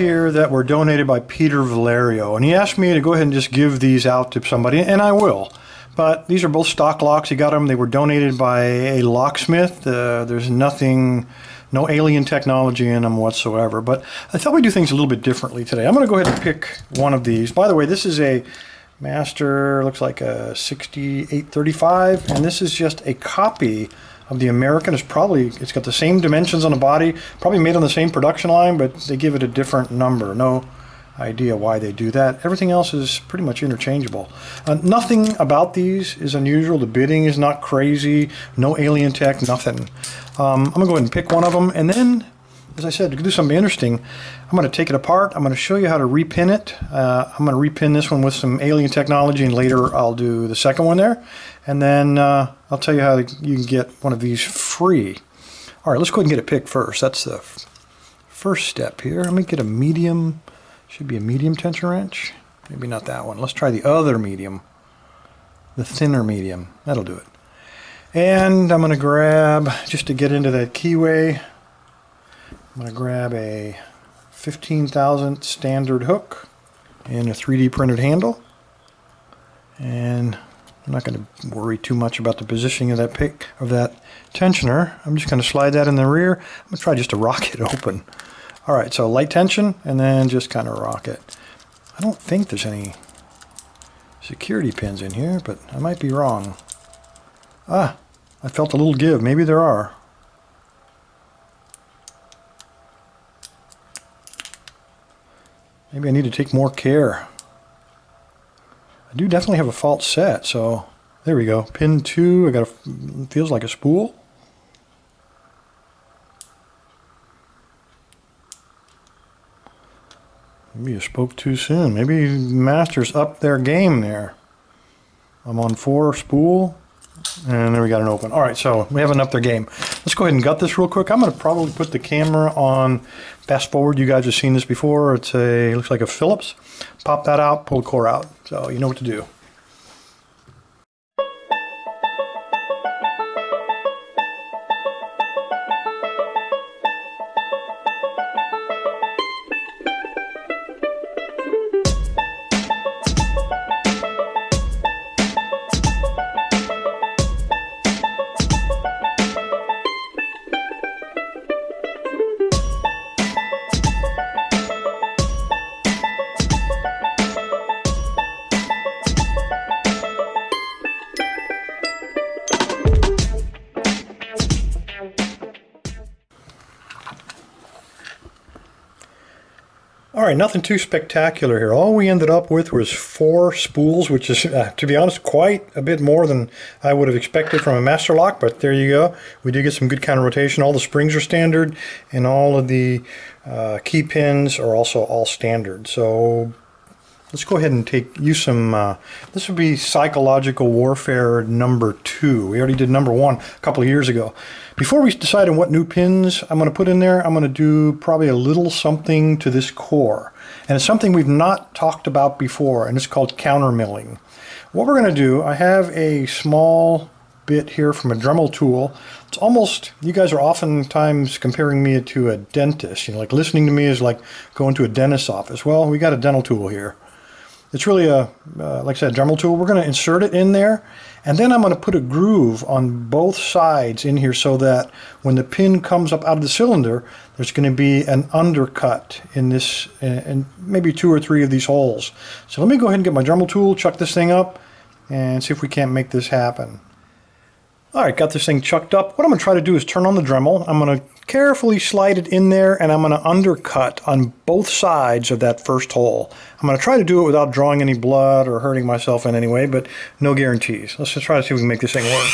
here that were donated by Peter Valerio, and he asked me to go ahead and just give these out to somebody, and I will. But these are both stock locks. He got them. They were donated by a locksmith. There's nothing, no alien technology in them whatsoever. But I thought we'd do things a little bit differently today. I'm going to go ahead and pick one of these. By the way, this is a Master, looks like a 6835, and this is just a copy of the American. It's got the same dimensions on the body, probably made on the same production line, but they give it a different number. No idea why they do that. Everything else is pretty much interchangeable. Nothing about these is unusual. The bidding is not crazy. No alien tech, nothing. I'm going to go ahead and pick one of them, and then, as I said, to do something interesting, I'm going to take it apart. I'm going to show you how to repin it. I'm going to repin this one with some alien technology, and later I'll do the second one there. And then I'll tell you how you can get one of these free. All right, let's go ahead and get it picked first. That's the first step here. Let me get a medium. Should be a medium tension wrench. Maybe not that one. Let's try the other medium. The thinner medium. That'll do it. And I'm going to grab, just to get into that keyway, I'm going to grab a 15,000 standard hook and a 3D printed handle. And I'm not going to worry too much about the positioning of that tensioner. I'm just going to slide that in the rear. I'm going to try just to rock it open. All right, so light tension and then just kind of rock it. I don't think there's any security pins in here, but I might be wrong. Ah, I felt a little give. Maybe there are. Maybe I need to take more care. I do definitely have a fault set, so there we go. Pin 2, feels like a spool. Maybe you spoke too soon. Maybe Master's up their game there. I'm on 4 spool, and there we got an open. All right, so we haven't upped their game. Let's go ahead and gut this real quick. I'm going to probably put the camera on fast forward. You guys have seen this before. It looks like a Phillips. Pop that out, pull the core out. So you know what to do. All right, nothing too spectacular here. All we ended up with was 4 spools, which is, to be honest, quite a bit more than I would have expected from a master lock, but there you go. We did get some good counter rotation. All the springs are standard, and all of the key pins are also all standard. So let's go ahead and use some, this would be Psychological Warfare number 2. We already did number 1 a couple of years ago. Before we decide on what new pins I'm going to put in there, I'm going to do probably a little something to this core. And it's something we've not talked about before, and it's called counter milling. What we're going to do, I have a small bit here from a Dremel tool. It's almost, you guys are oftentimes comparing me to a dentist. You know, like listening to me is like going to a dentist's office. Well, we got a dental tool here. It's really a, like I said, Dremel tool. We're going to insert it in there, and then I'm going to put a groove on both sides in here so that when the pin comes up out of the cylinder, there's going to be an undercut in this, and maybe 2 or 3 of these holes. So let me go ahead and get my Dremel tool, chuck this thing up, and see if we can't make this happen. All right, got this thing chucked up. What I'm going to try to do is turn on the Dremel. I'm going to carefully slide it in there, and I'm going to undercut on both sides of that first hole. I'm going to try to do it without drawing any blood or hurting myself in any way, but no guarantees. Let's just try to see if we can make this thing work.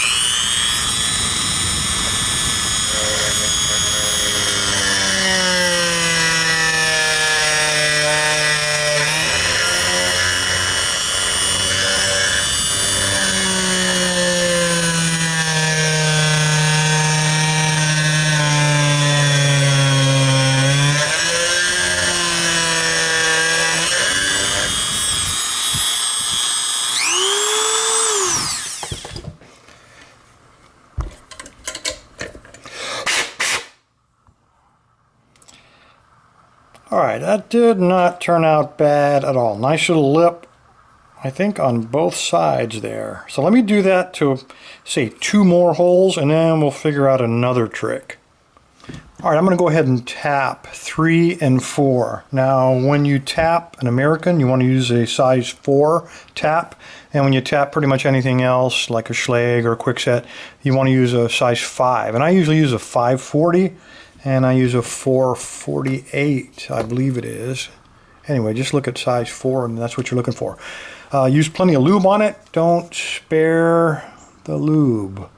All right, that did not turn out bad at all. Nice little lip, I think, on both sides there. So let me do that to, say, 2 more holes, and then we'll figure out another trick. All right, I'm going to go ahead and tap 3 and 4. Now, when you tap an American, you want to use a size 4 tap. And when you tap pretty much anything else, like a Schlage or a Quickset, you want to use a size 5. And I usually use a 540. And I use a 448, I believe it is. Anyway, just look at size 4 and that's what you're looking for. Use plenty of lube on it. Don't spare the lube.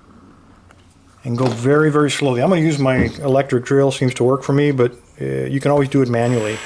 And go very, very slowly. I'm going to use my electric drill. Seems to work for me, but you can always do it manually.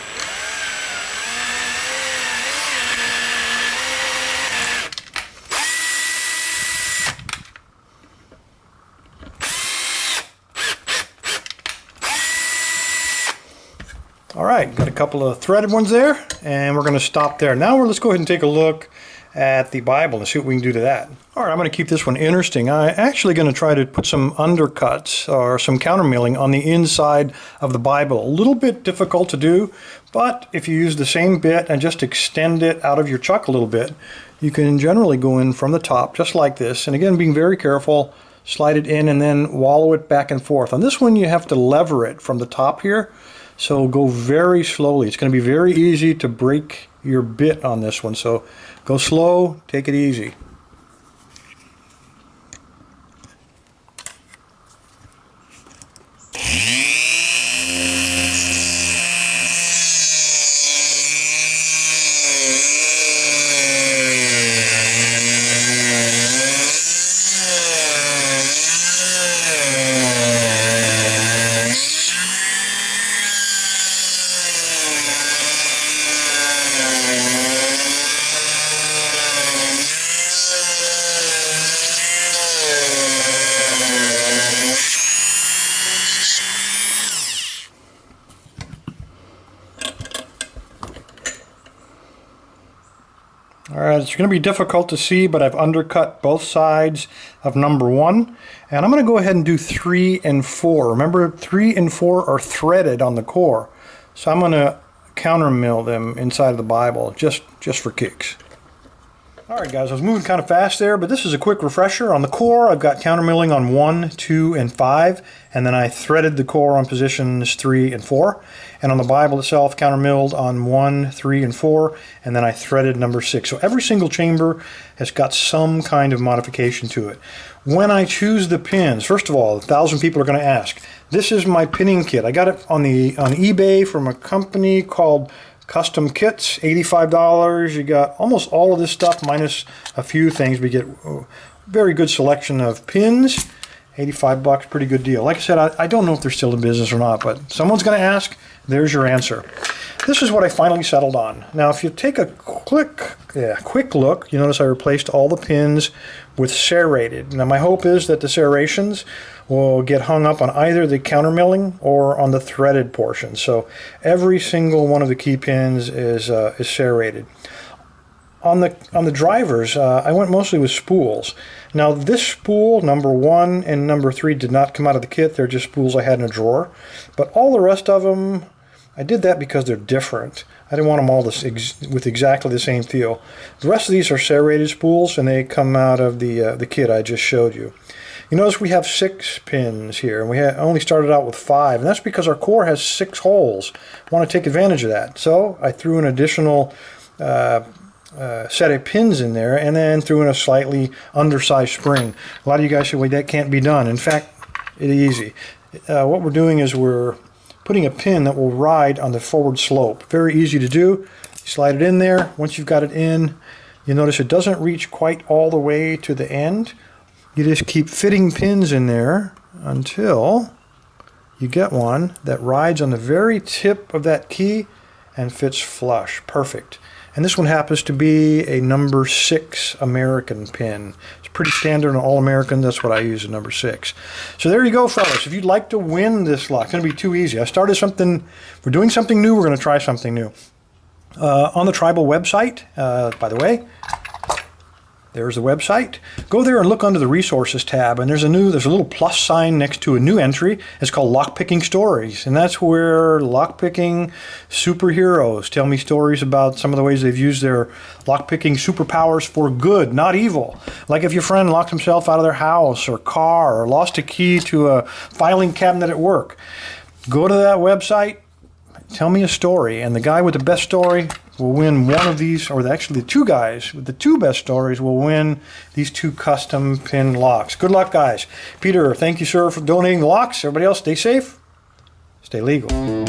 All right, got a couple of threaded ones there, and we're going to stop there. Now let's go ahead and take a look at the Bible and see what we can do to that. All right, I'm going to keep this one interesting. I'm actually going to try to put some undercuts or some countermilling on the inside of the Bible. A little bit difficult to do, but if you use the same bit and just extend it out of your chuck a little bit, you can generally go in from the top just like this. And again, being very careful, slide it in and then wallow it back and forth. On this one, you have to lever it from the top here. So go very slowly. It's going to be very easy to break your bit on this one. So go slow, take it easy. All right, it's going to be difficult to see, but I've undercut both sides of number 1. And I'm going to go ahead and do 3 and 4. Remember, 3 and 4 are threaded on the core. So I'm going to countermill them inside of the Bible, just for kicks. All right, guys, I was moving kind of fast there, but this is a quick refresher. On the core, I've got countermilling on 1, 2, and 5, and then I threaded the core on positions 3 and 4. And on the Bible itself, countermilled on 1, 3, and 4, and then I threaded number 6. So every single chamber has got some kind of modification to it. When I choose the pins, first of all, 1,000 people are going to ask, this is my pinning kit. I got it on eBay from a company called Custom Kits, $85. You got almost all of this stuff minus a few things. We get a very good selection of pins. 85 bucks, pretty good deal. Like I said, I don't know if they're still in business or not, but someone's going to ask. There's your answer. This is what I finally settled on. Now, if you take a quick look, you notice I replaced all the pins with serrated. Now, my hope is that the serrations will get hung up on either the countermilling or on the threaded portion. So every single one of the key pins is serrated. On the drivers, I went mostly with spools. Now this spool, number 1 and number 3, did not come out of the kit. They're just spools I had in a drawer. But all the rest of them, I did that because they're different. I didn't want them all with exactly the same feel. The rest of these are serrated spools, and they come out of the kit I just showed you. You notice we have 6 pins here, and we only started out with 5, and that's because our core has 6 holes. I want to take advantage of that. So I threw an additional set of pins in there, and then threw in a slightly undersized spring. A lot of you guys say, well, that can't be done. In fact, it is easy. What we're doing is we're putting a pin that will ride on the forward slope. Very easy to do. You slide it in there. Once you've got it in, you notice it doesn't reach quite all the way to the end. You just keep fitting pins in there until you get one that rides on the very tip of that key and fits flush. Perfect. And this one happens to be a number 6 American pin. It's pretty standard on all American. That's what I use, a number 6. So there you go, fellas. If you'd like to win this lot, it's going to be too easy. I started something. We're doing something new. We're going to try something new. On the Tribal website, by the way, There's the website. Go there and look under the resources tab, and there's a little plus sign next to a new entry. It's called Lockpicking Stories, and that's where lockpicking superheroes tell me stories about some of the ways they've used their lockpicking superpowers for good, not evil. Like if your friend locked himself out of their house or car or lost a key to a filing cabinet at work. Go to that website, tell me a story, and the guy with the best story will win one of these, or actually the two guys with the two best stories will win these two custom pin locks. Good luck, guys. Peter, thank you, sir, for donating the locks. Everybody else, stay safe, stay legal.